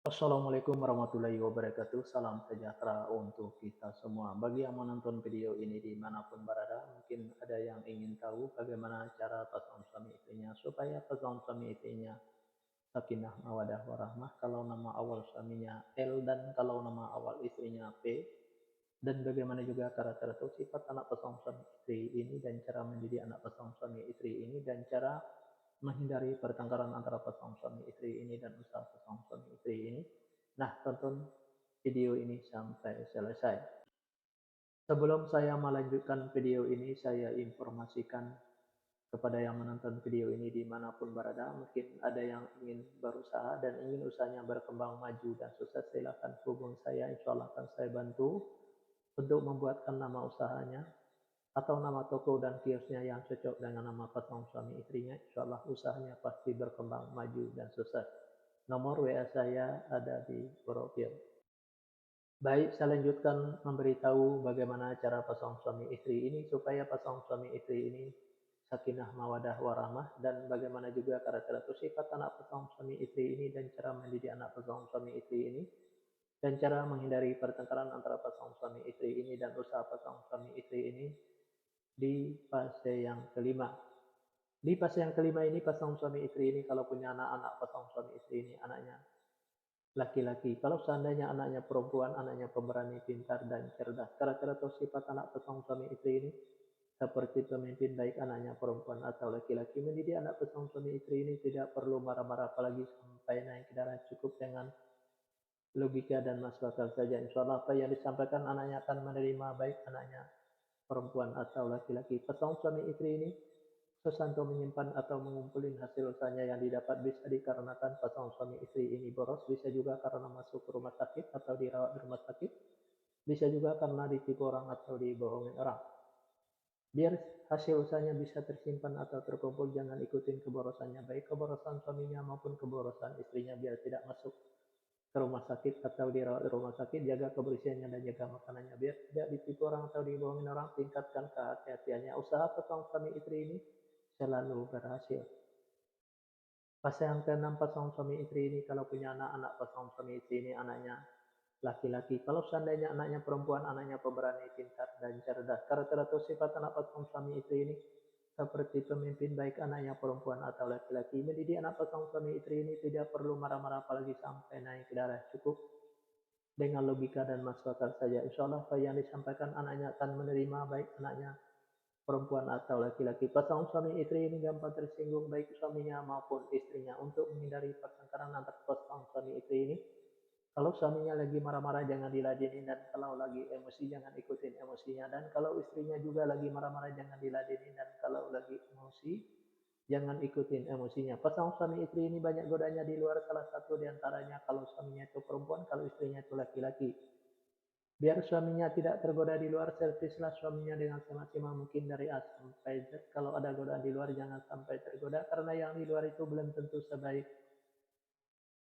Assalamualaikum warahmatullahi wabarakatuh. Salam sejahtera untuk kita semua. Bagi yang menonton video ini dimanapun berada, mungkin ada yang ingin tahu bagaimana cara pasangan suami istrinya supaya pasangan suami istrinya sakinah mawadah warahmah. Kalau nama awal suaminya L dan kalau nama awal istrinya P, dan bagaimana juga karakter atau sifat anak pasangan suami istri ini dan cara mendidik anak pasangan suami istri ini dan cara menghindari pertengkaran antara pasangan suami istri ini dan usaha pasangan suami istri ini. Nah, tonton video ini sampai selesai. Sebelum saya melanjutkan video ini, saya informasikan kepada yang menonton video ini dimanapun berada, mungkin ada yang ingin berusaha dan ingin usahanya berkembang maju dan sukses, silakan hubung saya, insya Allah akan saya bantu untuk membuatkan nama usahanya atau nama toko dan kiosnya yang cocok dengan nama pasangan suami istrinya. Insya Allah usahanya pasti berkembang maju dan sukses. Nomor WA saya ada di profil. Baik, saya lanjutkan memberitahu bagaimana cara pasangan suami istri ini supaya pasangan suami istri ini sakinah mawadah warahmah, dan bagaimana juga karakter atau sifat anak pasangan suami istri ini dan cara mendidik anak pasangan suami istri ini dan cara menghindari pertengkaran antara pasangan suami istri ini dan usaha pasangan suami istri ini di fase yang kelima. Di fase yang kelima ini pasangan suami istri ini kalau punya anak-anak, pasangan suami istri ini anaknya laki-laki. Kalau seandainya anaknya perempuan, anaknya pemberani, pintar, dan cerdas. Karakter atau sifat anak pasangan suami istri ini seperti pemimpin, baik anaknya perempuan atau laki-laki. Mendidik anak pasangan suami istri ini tidak perlu marah-marah apalagi sampai naik ke darah, cukup dengan logika dan masuk akal saja. Insya Allah apa yang disampaikan anaknya akan menerima, baik anaknya perempuan atau laki-laki. Pasangan suami istri ini sesanto menyimpan atau mengumpulin hasil usahanya yang didapat bisa dikarenakan pasangan suami istri ini boros, bisa juga karena masuk ke rumah sakit atau dirawat di rumah sakit, bisa juga karena ditipu orang atau dibohongin orang. Biar hasil usahanya bisa tersimpan atau terkumpul, jangan ikutin keborosannya, baik keborosan suaminya maupun keborosan istrinya, biar tidak masuk ke rumah sakit atau dirawat di rumah sakit. Jaga kebersihannya dan jaga makanannya biar tidak ditipu orang atau dibohongin orang. Tingkatkan kehati-hatiannya. Usaha pasangan suami istri ini selalu berhasil. Fase yang keenam pasangan suami istri ini kalau punya anak-anak, pasangan suami istri ini anaknya laki-laki. Kalau seandainya anaknya perempuan, anaknya pemberani, pintar, dan cerdas. Karakter atau sifat anak pasangan suami istri ini seperti pemimpin, baik anaknya perempuan atau laki-laki. Mendidik anak pasangan suami istri ini tidak perlu marah-marah apalagi sampai naik ke darah, cukup dengan logika dan masuk akal saja. Insya Allah apa yang disampaikan anaknya akan menerima, baik anaknya perempuan atau laki-laki. Pasangan suami istri ini gampang tersinggung baik suaminya maupun istrinya. Untuk menghindari pertengkaran antar pasangan suami istri ini, kalau suaminya lagi marah-marah jangan diladenin, dan kalau lagi emosi jangan ikutin emosinya, dan kalau istrinya juga lagi marah-marah jangan diladenin, dan kalau lagi emosi jangan ikutin emosinya. Pasangan suami istri ini banyak godanya di luar, salah satu diantaranya kalau suaminya itu perempuan, kalau istrinya itu laki-laki. Biar suaminya tidak tergoda di luar, servislah suaminya dengan semaksimal mungkin dari A sampai Z. Kalau ada godaan di luar jangan sampai tergoda, karena yang di luar itu belum tentu sebaik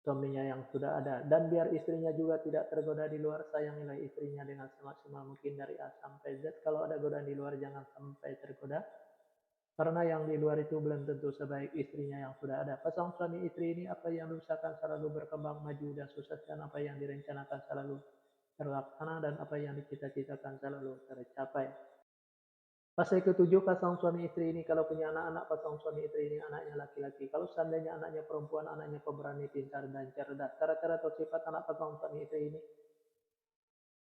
suaminya yang sudah ada. Dan biar istrinya juga tidak tergoda di luar, sayangilah istrinya dengan semaksimal mungkin dari A sampai Z. Kalau ada godaan di luar jangan sampai tergoda, karena yang di luar itu belum tentu sebaik istrinya yang sudah ada. Pasangan suami istri ini apa yang diusahakan selalu berkembang maju dan sukses, dan apa yang direncanakan selalu terlaksana, dan apa yang dicita-citakan selalu tercapai. Fase ketujuh pasangan suami istri ini kalau punya anak-anak, pasangan suami istri ini anaknya laki-laki. Kalau seandainya anaknya perempuan, anaknya pemberani, pintar, dan cerdas. Karakter atau sifat anak pasangan suami istri ini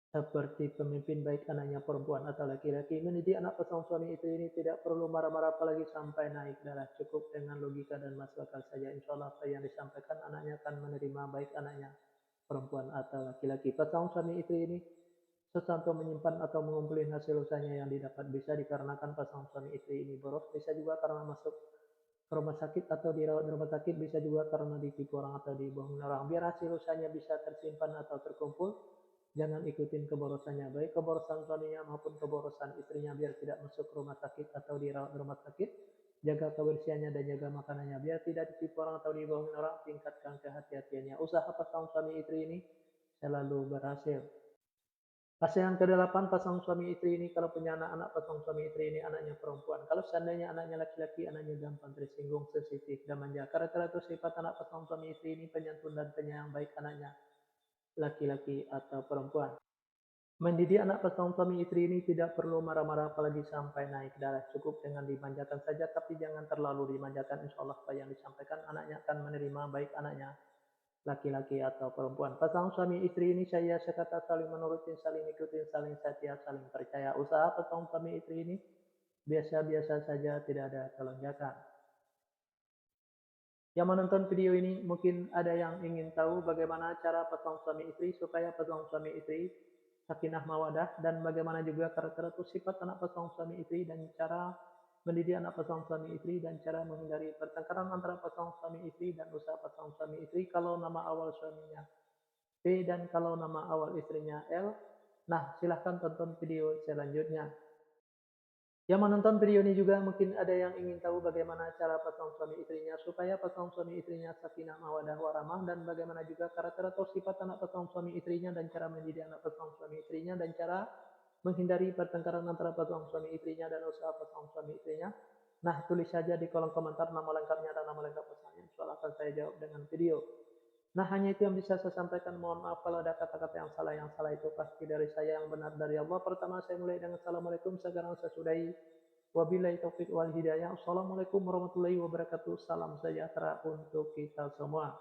seperti pemimpin, baik anaknya perempuan atau laki-laki. Mendidik anak pasangan suami istri ini tidak perlu marah-marah apalagi sampai naik darah, cukup dengan logika dan masuk akal saja. Insya Allah apa yang disampaikan anaknya akan menerima, baik anaknya perempuan atau laki-laki. Pasangan suami istri ini sesanto menyimpan atau mengumpulin hasil usahanya yang didapat bisa dikarenakan pasangan suami istri ini boros, bisa juga karena masuk ke rumah sakit atau dirawat di rumah sakit, bisa juga karena ditipu orang atau dibohongin orang. Biar hasil usahanya bisa tersimpan atau terkumpul, jangan ikutin keborosannya, baik keborosan suaminya maupun keborosan istrinya, biar tidak masuk ke rumah sakit atau dirawat di rumah sakit. Jaga kebersihannya dan jaga makanannya biar tidak ditipu orang atau dibohongin orang. Tingkatkan kehati-hatiannya. Usaha pasangan suami istri ini selalu berhasil. Fase yang ke-8 pasangan suami istri ini kalau punya anak-anak, pasangan suami istri ini anaknya perempuan. Kalau seandainya anaknya laki-laki, anaknya gampang tersinggung, sensitif, dan manja. Karakter atau sifat anak pasangan suami istri ini penyantun dan penyayang, baik anaknya laki-laki atau perempuan. Mendidik anak pasangan suami istri ini tidak perlu marah-marah apalagi sampai naik darah. Cukup dengan dimanjakan saja, tapi jangan terlalu dimanjakan. Insya Allah apa yang disampaikan anaknya akan menerima, baik anaknya laki-laki atau perempuan. Pasangan suami istri ini saya sekata saling menuruti, saling ikuti, saling setia, saling percaya. Usaha pasangan suami istri ini biasa-biasa saja, tidak ada kelonjakan. Yang menonton video ini mungkin ada yang ingin tahu bagaimana cara pasangan suami istri supaya pasangan suami istri sakinah mawadah, dan bagaimana juga karakter atau sifat anak pasangan suami istri, dan cara mendidik anak pasangan suami istri, dan cara menghindari pertengkaran antara pasangan suami istri dan usaha pasangan suami istri kalau nama awal suaminya P dan kalau nama awal istrinya L. Nah, silahkan tonton video selanjutnya. Yang menonton video ini juga mungkin ada yang ingin tahu bagaimana cara pasangan suami istrinya supaya pasangan suami istrinya sakinah mawadah warahmah, dan bagaimana juga karakter atau sifat anak pasangan suami istrinya, dan cara mendidik anak pasangan suami istrinya, dan cara menghindari pertengkaran antara pasangan suami istrinya dan usaha pasangan suami istrinya. Nah, tulis saja di kolom komentar nama lengkapnya dan nama lengkap pasangannya. Soal akan saya jawab dengan video. Nah, hanya itu yang bisa saya sampaikan. Mohon maaf kalau ada kata-kata yang salah. Yang salah itu pasti dari saya, yang benar dari Allah. Pertama saya mulai dengan Assalamualaikum, sekarang saya sudahi. Wabillahi taufiq wal hidayah. Assalamualaikum warahmatullahi wabarakatuh. Salam sejahtera untuk kita semua.